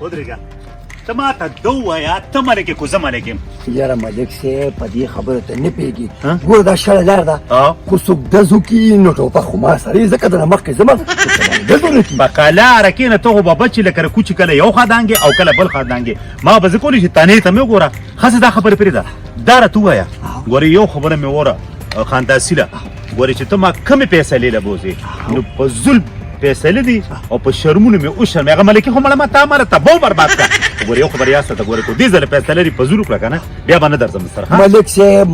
ودرېږه ته ما ته ده ووایه ته ملک یې کو زه ملک یم یاره ملک صاحب په دې خبره ته نه پوهېږي ګوره دا شړه لار ده خو څوک ډز وکړي نو ټوپک خو ما سره ځکه درنه مخکې زما ډز ونه کړي بقاله کېنه ته خو به بچې لکه کوچي کله یو خوا دانګې او کله بل خوا دانګې ما به زه کولی شي تانې ته مې وګوره ښه دا خبرې پرېږده دا راته ووایه ګورې یو خبره مې وره خانداسیله ګورې چې ته ما کمې فیصلې له بوځې نو په ظلم فیصلې دي او په شرمونو مې وشرمې هغه ملکي خو مړه ما تا ماله تباه برباد کړه ګورې یو خبر یاسته ته ګورې کو دې ځله فیصله دي په زور وکړه که نه بیا به نه درځم سره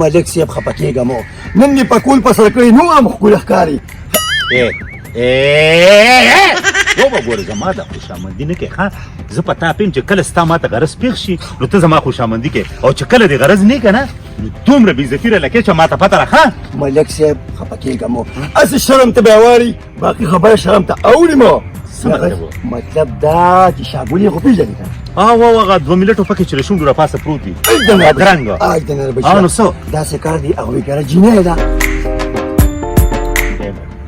ملک صاحب خفه کېږه مو نن دې پکول په سره کړی نو هم ښکلي ښکاري یو به ګورې زما د خوشامندي نه کوې ښه زه په تا پیم چې کله ستا ما ته غرض پېښ شي نو ته زما خوشامندي کوې او چې کله دې غرض نه که نه نو دومره بېعزتي راله کوې چې ما ته پته راښه ملک صاحب خفه کېږه مو هسې شرم ته بیا واړي باقي خبره شرم ته اوري مو مطلب دا چې شابولي خو پېژنې که او هغه 2 ملي ټوپکې چې له شونډو را پاسه پروت دي درنګه نو څه داسې کار دی هغوی کره جینۍ ده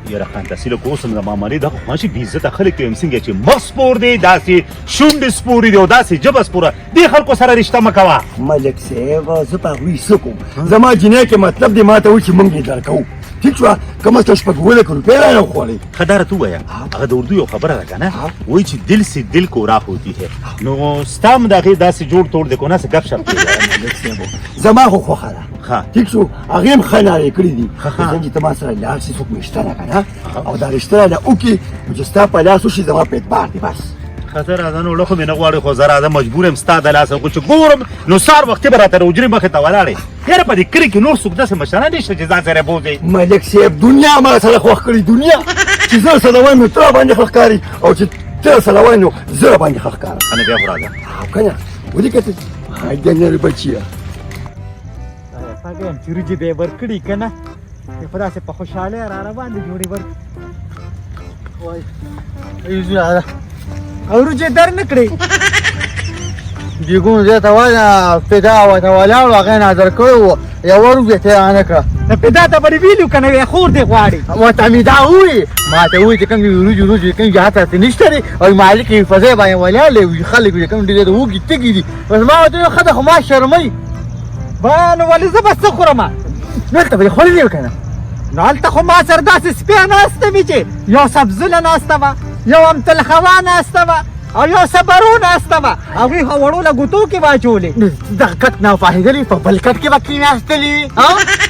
یاره خانداسي لکه اوس هم زما مالې دا خو ماشي بېعزته خلک یم څنګه چې مخ سپور دی داسې شونډې سپورې دي او داسې ژبه سپوره دې خلکو سره رشته مه کوه ملک صاحب زه په هغوی څه کوم زما جینۍ کې مطلب دی ما ته وایي چې موږ یې درکوو ټیک شوه که مته شپږ 2 روپۍ رانه وخوړئ ښه دا راته ووایه هغه د اردو یو خبره ده که نه وایي چې دل سے دل کو راح ہوتی ہے نو ستا هم د هغې داسې جوړ توړ دی که نه څه گپ شپ ملک صاحب زما خو خوښه ده ټیک شو هغې هم ښه نارې کړي دي ځکه چې ته ما سره لاړ شي څوک مې رشته ده که نه او دا رشته راله وکړي نو چې ستا په لاس وشي زما په اعتبار دی بس ښه ته راځه نو وړه خو مې نه غواړې خو زه راځه مجبور یم ستا د لاسه خو چې ګورم نو سهار وختي به راته د حجرې مخې ته ولاړې یاره په دې کلي کې نور څوک داسې مشران نشته چې ځان سره بوځئ ملک صاحب دنیا ما سره خوښ کړي دنیا چې زه سره وایم نو ته راباندې ښه ښکاري او چې ته سره وایم نو زه راباندې ښه ښکارم نه بیا خو راځه که نه ولې کتې هایده نرې بچیه پاګه یم چې روجې به یې ورکړي که نه خو داسې په خوشحالۍ را روان دي جوړې وای او روجې در نه کړې بیګون زه ته وایم پیدا ورته ولاړ و هغې نظر کړی و یوه روجې ته یې نه کړه د پیدا ته به دې ویلو که نه خور دې غواړي ورته مې دا ووایي ما ته ووایي چې کوم روجې کوم جهات هلته نشته دی او مالک یې په ځای باندې ولاړ دی خلک چې کوم ډېر وږي تږي دي بس ما ورته وویل ښه ده خو ما شرموي با نو ولې زه به څه خورم نو هلته به یې خوړلې وه که نه نو هلته خو ما سره داسې سپیه ناسته وي چې یو سبزله ناسته وه یو امتلخوا ناسته وه او یو صبرو ناسته وه هغوی خو وړو له ګوتو کې واچولې دغه کټ نه پوهېدلې په بل کټ کې به کېناستلې وي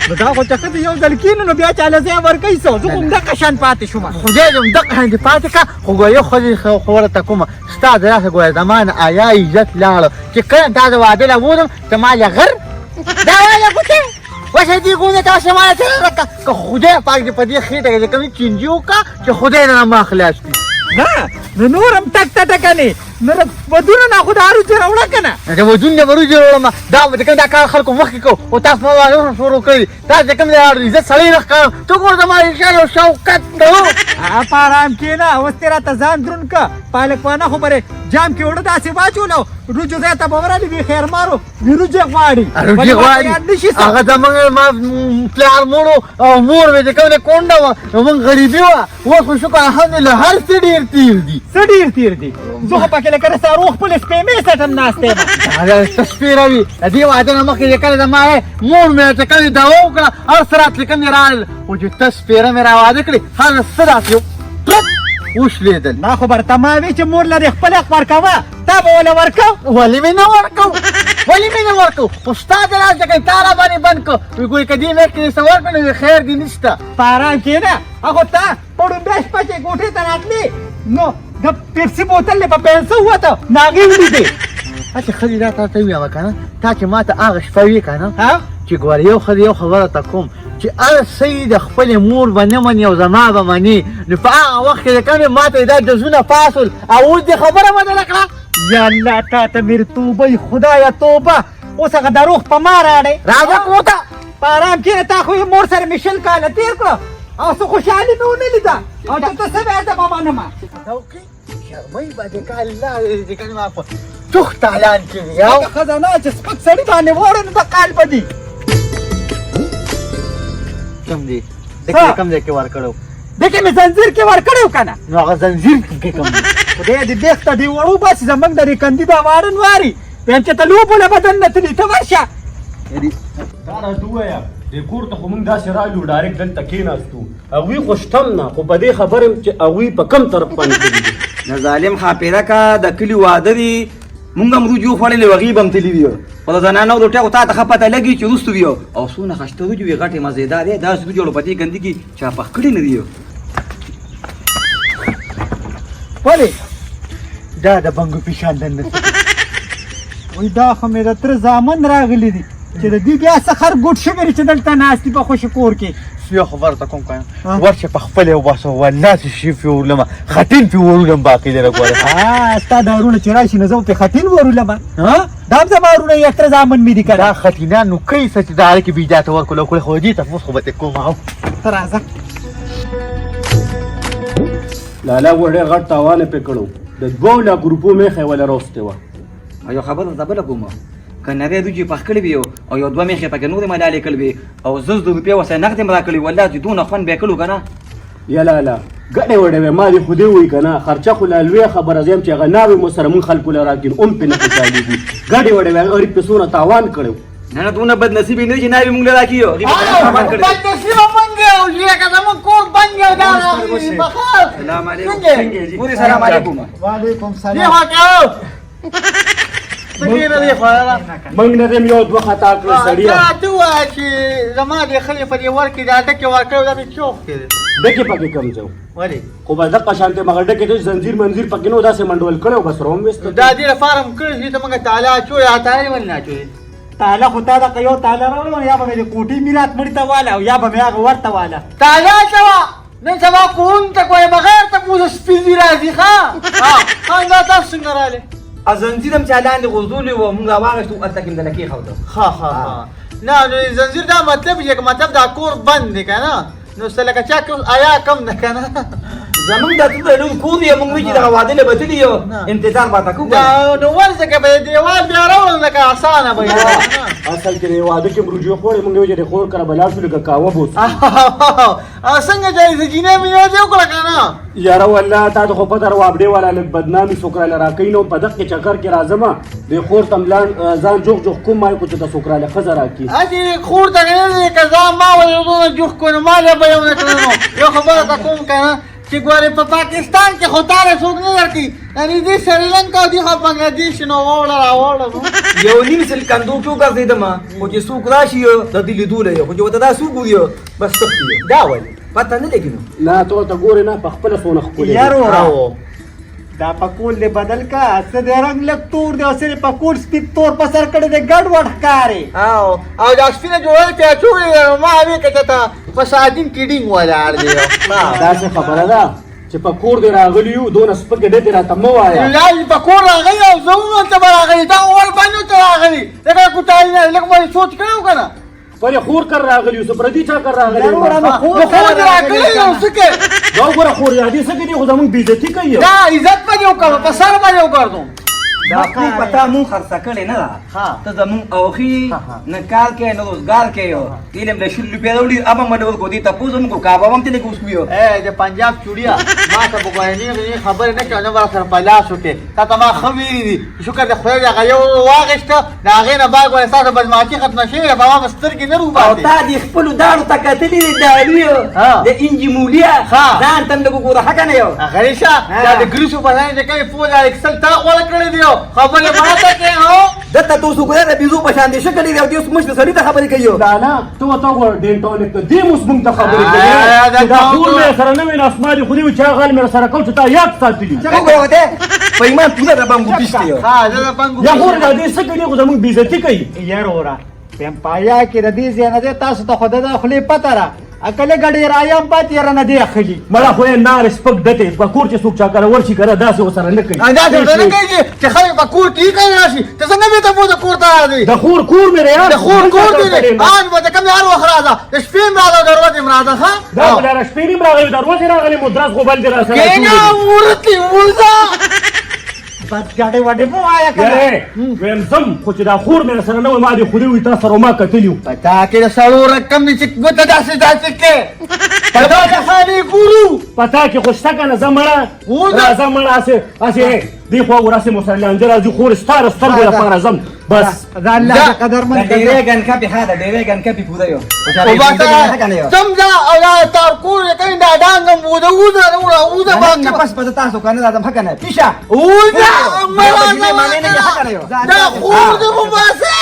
نو دا خو چې ښه یو ځل کېنو نو بیا چاله ځای ورکوي څه زه خو همدغه شان پاتې شوم خدای دې همدغه شان دې پاتې کړه خو ګوره یو ښځې خبره ته کومه ستا د لاسه ګوره زما نه حیا عزت لاړه چې کله تا د واده له بولم ته ما له غر دا وایه ګوتې وشه دې ګونې ته وشه ماله تېره کړه که خدای پاک دې په دې خېټه کې د کومې چینجي وکړه چې خدای نه ما خلاص کړي نه نو نور هم تک ته ټکنې نو د ودونو نه خو د هر روجې راوړه که نه د ودون نه به روجې راوړم دا به کوم دا کار خلکو مخکې کوو او تاسو ما واده شروع کړي تاسو چې کوم د عزت سړی نه ښکارم ته ګوره زما شان او شوکت په ارام کښېنه اوس دې راته ځان دروند که پالکوانه خو به جام کې اوړه داسې واچولو روجو ځای ته به ورالې وي خیر مارو وي روجې غواړي هغه زموږ ما پلار مړو او مور مې چې کوم کونډه وه نو موږ غریبي وه اوس خو شکر الحمدلله هر څه ډېر تېر دي څه ډېر تېر دي زه خو پکې لکه د سارو خپلې سپېمې سټم ناستی یم ته سپېره وي د دې واده نه مخکې چې کله زما مور مې چې کله دوا وکړه هر څه راتلې کوم یې راغلل خو چې ته سپېره مې را واده کړې هغه څه داسې وشلېدل ما خو برته ما وی چې مور لرې خپل حق ورکوه تا به ولې ورکو ولې مې نه ورکو خو ستا د لاس ځکه تا را باندې بند کړو وایي ګورې که دې میاشت کې دې څه ورکړو نو خیر دې نشته په ارام کښېنه هغو ته په ړومبۍ شپه چې کوټې ته راتلې نو د پیپسي بوتل دې په پنسه ووته نو هغې ولیدې هسې ښځې دا تا ته ووایم که نه تا چې ما ته هغه شپه وي که نه چې ګوره یو ښځې یو خبره ته کوم چې هر څه یې د خپلې مور به نه مني او زما به مني نو په هغه وخت کې د کومې ما ته دا جزونه پاسول او اوس دې خبره بدله کړه یا الله تا ته مې توبه خدایه توبه اوس هغه دروغ په ما راړې راځه کور ته په ارام کښېنه تا خو مور سره مې 20 کاله تېر کړه او څه خوشحالي مې ونه لیده او چې ته څه وایې زه به منمه شرمۍ به دې که الله دې که ما په چوخ تالان کې وي هغه خزانه چې سپک سړي باندې واړه نو د قال به دي کوم دی دې کوم ځای کې ورکړو دې کې مې زنځیر کې ورکړی و که نه نو هغه زنځیر کې کوم دی خدای دې بیخته دې وړو بس زمونږ د دې کندي دا وارن واري ویم چې ته لوبو له بدن نه تلي ته ورشه دا راته ووایه دې کور ته خو موږ داسې رالو ډایرکټ دلته کېناستو هغوی خو شتم نه خو په دې خبر یم چې هغوی په کم طرف باندې تللي دي نه ظالم خاپیره کا د کلي واده دي مونږ هم رجوع خوړلې وه هغوی به هم تللي دي خو د زنانو روټۍ خو تا ته ښه پته لګي چې وروستو وي او څونه خشته روجې وي غټې مزېدارې داسې روجې په دې ګندي کې چا پخ کړي نه دي ولې دا د بنګو پیشان دننه وای دا خو مې د تره زامن راغلی دي چې د دې بیا سخر ګوټ شوی چې دلته ناست دي په خوشي کور کې یو خبر ته کوم کنه ورشه په خپل یو باسو والله چې شي فی ورلم خټین فی ورلم باقی دی راګوره ستا دارونه چې راشي نو زه په خټین ورولم ها دا زمارونه یې تر زامن مې دي دا کړه خټینا نو کیسه چې دا کې بیجات ورکول خو خو دې تاسو خو به کوم او ته راځه لالا وړې غټ تاوانه پې کړو د 2 لا ګروپو میخه ولا راوستې وه او یو خبر ورته بله کومه که نری روجې پخ کړي وي او یو دوه میخې پکې نورې ملالې کړي وي او 10 روپۍ ورسره نغدې م راکړي والله چې دونه خوند به یې کړو که نه یا لالا ګډې وړې وې ما دې خو دې وایي که نه خرچه خو لا لویه خبره زه یم چې هغه ناوې مو سره مونږ خلکو له راکړي هم پې نه خوشحالېږي ګډې وړې وې غریب پې څونه تاوان کړی نه نه دونه بد نصیبې نه چې ناوې مونږ له راکړي سلام علیکم پورې سلام علیکم وعلیکم سلام موږ نه دې یو دوه خطا کړو سړیه ته وایه چې زما د خلې په دې ورکې دا ډکې ورکړی دا مې چوک کړې ډکې پکې کم ځو ولې خو به دقه شانتې مګر ډکې ته زنځیر منځیر پکې نو داسې منډول کړی و بس روم ویسته دا دې لپاره هم کړی چې ته موږ تعالی اچوې تعالی ولې نه اچوې تعالی خو تا د یو تعالی راوړم یا به مې د کوټې میرات مړي ته واله او یا به مې هغه ورته واله تعالی اچوه نن سبا کون ته کوی بغیر ته پوزه سپین دي راځي ښه دا تاسو څنګه راغلې زنځیر هم چې لاندې غورځولې وه مونږ راواغېستو هلته کې م دله کېښوده نه نو زنځیر دا مطلب چې مطلب دا کور بند دی که نه نو څه لکه چا آیا کم ده که نه زمونږ دا څه لوی کور یې مونږ وایي چې دغه واده له به تلي یو انتظار به کوو نو ورځه که به دیوال بیا راوړل لکه اسانه به اصل کې د واده کې رجوع خوړې مونږ وایي چې د خور کره به لاړ شو لکه کاوه بوس څنګه جایزه جینۍ مې یو دې وکړه که نه یاره والله تا ته خو پته روابډې والا لږ بدنامي څوک راله راکوي نو په دغه چکر کې راځم د خور ته ځان جوخ جوخ کوم مای خو چې د څوک راله ښځه راکړي اجي خور ته نه دی که ځان ما ویل دونه جوخ کړو نو ما به یو نه کړو یو خبره ته کوم که نه چې ګورې په پاکستان کې خو تاله څوک نه درکړي یعنې دې سریلنکا او دې خو بنګلادیش نو واوړه راوړه یو نیم سل کندو وګرځېدم خو چې څوک راشي د دې لیدولی خو چې ورته دا څوک وګوري بس تښتي دا ولې پته نه لګي نو نه ته ورته ګورې نه په خپله څونه ښکلې یارو دا پکول دې بدل کا څه دې رنګ لږ تور دی او څه دې پکول سپین تور په سر کړی دی ګډ وډ ښکاري او دا سپینه جوړه پې اچولې ما وې که چېته په ساعتین کیډینګ ولاړ دی داسې خبره ده چې په کور دې راغلي یو دونه سپکې ډکې راته مه وایه لا په کور راغلی او زه هم ته به راغلی دا ور باندې ته راغلی لکه کوټاري نه لږ به سوچ کړی و که نه پر خور کر راغلی یو څه پردي چا کر راغلی خور دې راغلی او څه کوې دا وګوره خور یادې څه کوي خو زموږ بېعزتي کوي دا عزت به دې وکړم په سر به دې وګرځم دا خو پتا مونږ خرڅه کړې نه ده ته زمونږ اوښي نه کار کوې نه روزګار کوې علم له 100 روپۍ راوړي ابه مې ډول کو دې تپوس هم کو کعبه هم تلې کوس کوي د پنجاب چوڑیا ما ته وګورې خبرې نه کوي نه ورسره په لاس وکړې تا ته ما ښه ویلي دي شکر د خدای دغه یو واغېسته د هغې نه بعد وایي ستاسو بدمعاشي ختمه شوې ده په ما به سترګې نه او تا دې خپلو داړو ته کتلي دي داړي د انجمولیا ځان ته هم لږ وګوره ښه که نه یو غریشه دا د ګریسو په ځای چې کوي پوه دا اکسل تا غوړه کړی دی خبرې ماته کوې هو دلته ته اوس وګوره د بیزو په شان دې ښه کړي دی او دې اوس موږ د سړي ته خبرې کوي دا نه ته ورته وګوره ډېنټونیک ته دې اوس موږ ته خبرې کوي دا خور مې سره نه وي نو اسما دې خو دې وي چې هغه حال مې سره کوم چې تا یاد ساتلي وګوره ته په ایمان پوره د بنګو پیشته یو یا خور دا دې څه کوي خو زموږ بېعزتي کوي یاروره پم پایا کې د دې ځای نه دی تاسو ته خو د خولې پته را اکله ګډې رایم پاتې را نه دی اخلي مړه خو یې نه رسپک دته په کور چې څوک چا کړه ورشي کړه داسې ورسره نه کوي دا څه نه کوي چې خلک په کور کې کوي راشي ته څنګه به ته په کور ته راځي د خور کور مې ریان د خور کور دې ان به کوم هر وخت راځه د شپې راځه دروازه راځه ها دا بل شپې نیم راغلی دروازه راغلی مدرس غو بل دی راځه کینه ورته ورځه بد ګاډي وډي مو آیا کنه یاره ویم زم خو چې دا خور مې سره نه وای ما دې خوري وي تا سره ما کتلی پتا کې د سړو رقم دي چې ګوته داسې کې پتا کې خاني ګورو پتا کې خوشته کنه زمړه وځه. زمړه اسه دی خو وراسه مسلمان جراجو خور ستاره سترګو لپاره زم بس دا الله قدر من ډېرې ګن کپی خاله ډېرې ګن کپی پوره یو او باته سمجا او دا تار کور کې دا ډانګ مو دا وځه باندې پس پس تاسو کنه دا حق نه پیشا وځه دا دا خور دې مو باسه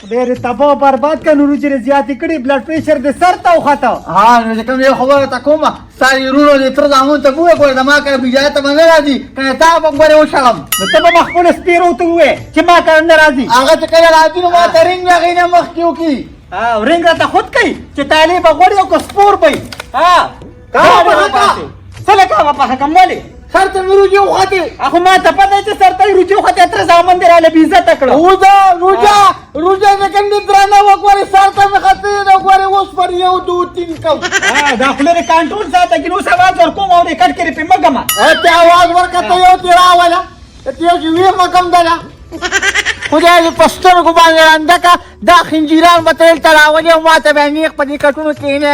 ډېر تباہ برباد کړو چې زیاتې کړي بلډ پریشر دې سر ته وخته ها نو کوم یو خبره تا کومه ساري رونو دې تر زمون ته وګورې کوله ما کړ بیا ته باندې راځي کنه تا په غوړې وشلم نو ته به خپل سپیرو ته وې چې ما کار نه راځي هغه چې کله راځي نو ما ترنګ غینه مخ کیو کی ها رنګ راته خود کوي چې طالب غوړې کو سپور پي ها سره کا په حکم ولې سر ته ورجو خاطي اخو ما ته پته چې سر ته رجوع خته تر ځامن دی رااله بیزه تکړه وځه روجا د کنده درانه وګورې سر ته مخته نو وګورې اوس پر یو دو تین کم ها دا خپل کنټرول ساته کې نو سواد ورکوم او دې کټ کړې په مګما ته आवाज ورکته یو تیرا ولا ته یو چې وی مکم دلا خدای دې پستر کو باندې اندکا دا خنجیران متل تراولې او ماته باندې په دې کټونو کې نه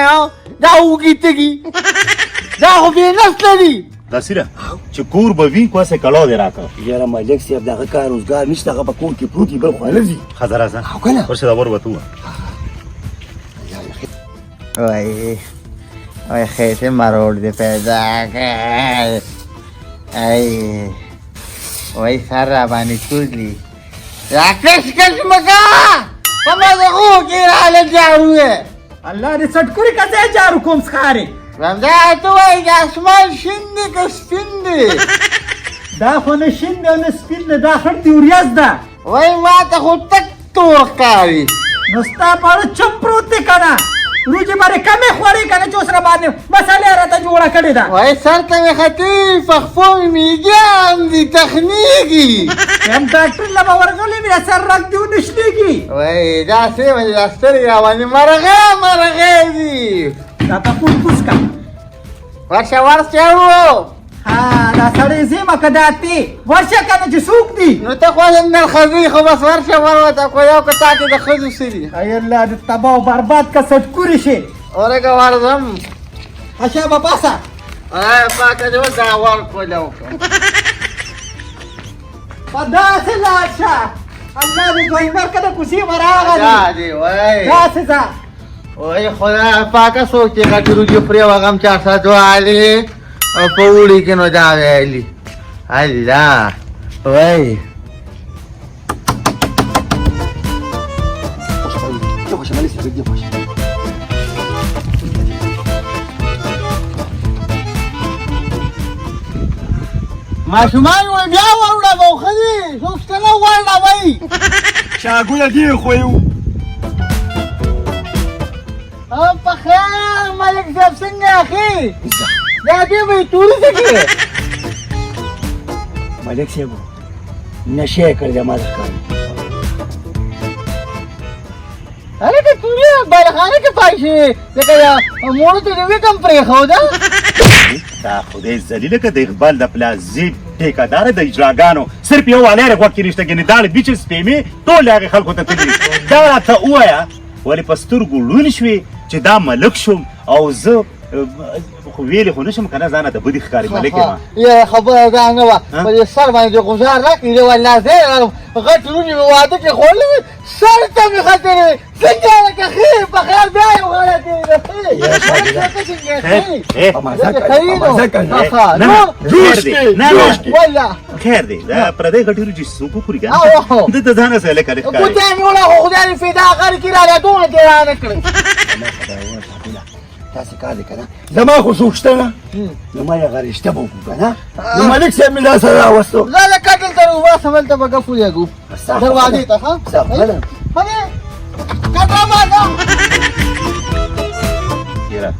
دا وګیتګي دا خو به نسل دي دا سیره چې کور به وی کوسه کلو دی راکړه یاره ملک صاحب دغه کار روزګار نشته هغه په کور کې پروتي بل خو نه ځي خزر ازه او کنه ورشه دا ور وته وای خیته مرور دې پیدا کړ ای وای سره باندې چولی راکش کش مکا پما دغه کې را لجاروه الله دې سټکوري کته جارو کوم ښکاری رمضا تو وای د اسمان شین که سپین دی دا خو نه شین دی نه سپین دی دا خړ دی وریاز ده وای ما ته خو تک تور کاری نو ستا په چم پروت دی کنه روجي باندې کمې خوري کنه چې سره باندې مسالې راته جوړه کړې ده وای سر ته خطی فخفون میگم دی تخنیکی هم ډاکټر لا ورغلې بیا سر راک دیو نشلېږي وای دا څه وای دا سترګې باندې مرغه دی دا په کوس کا ورشه ورو ها دا سړی زما کداتي ورشه کنه چې سوق دی نو ته خو نن خزي خو بس ورشه ورو ته کو یو کته کې د خزو سری ای الله دې تباہ او برباد کا سټکوري شي اورګه ورزم اچھا باباسا آ پاکه دې دا ور کولاو پدا سے لاشه الله دې دوی ورکړه کوسي وراغه دا دی وای دا څه وای خدا پاکه سوچ چې غټرو جو پرې وغم 400 والی او په وړي کې نو دا ویلي الله وای خوش ملک صاحب دې خوش ماشومان وای بیا وروړه وو خدي څوستنه وړه وای شاګونه دی خو یو او په خیر ملک صاحب څنګه اخی دا دې وای ټول څه ملک صاحب نشه کړل ما ځکه अरे que तूने बलखाने के पाइसे लेकिन मोड़ तो नहीं कम पड़े खाओ दा دا خدای ذلیل که د اقبال د پلازي ټیکادار د اجراګانو صرف یو والے رغوت کې نشته ګنې دا بیچ سپېمې ټول هغه خلکو ته تللی دا راته وایا ولې په سترګو لوند شوې چې دا ملک شوم او زه خو ویلې خو نشم کنه ځانه د بدی ښکاري ملک ما یا خبره دا نه وا په سر باندې گزار راکې دی والله زه غټ لونی واده کې خولې سر ته می خاطر څنګه لکه خیر په خیر بیا یو غلطه خیر دی دا پردی غټیرو چې سوکو کړی ګان د ځانه سره کړی کو ته نه ولا خدای فدا غر کې را دوه کې را نه کړی تاسو کار دې کنه زما خو سوچته نو ما یې غریشته بو کنه نو ملک صاحب ملا سره واستو لا لا کټل تر واسه ولته بغفو یګو دروازه ته ها سلام هغه کټه ما یاره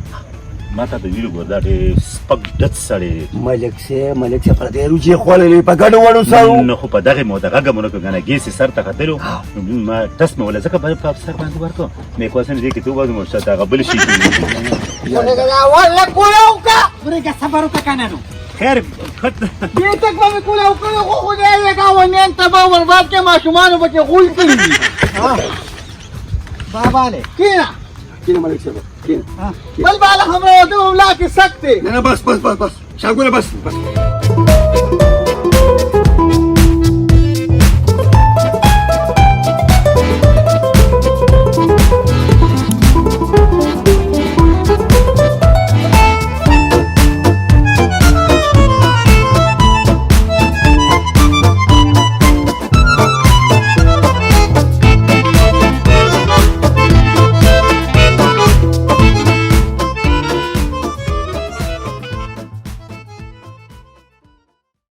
ما ته د ویلو ګوردا ډېر سپک ډت سړی ملک صاحب پر دې روجي خولې په ګډو وړو سره نو خو په دغه موده غږمونه کنه ګیس سر ته خطرو ما تاسو مې ولا ځکه په سر باندې ورکو مې کوسن دې کې تو وځم شته غبل شي ولا کولاو کا ورګه صبر وکړه کنه نو خیر خط دې تک به مې کوله وکړو خو خدای یې ګاونډیان تباه او برباد کړې ماشومانو به کې غول کړي دي بابا له کینه کینه ملک صاحب کینه بل بالا خبره وته ولا کې سخت دی نه بس شاګوله بس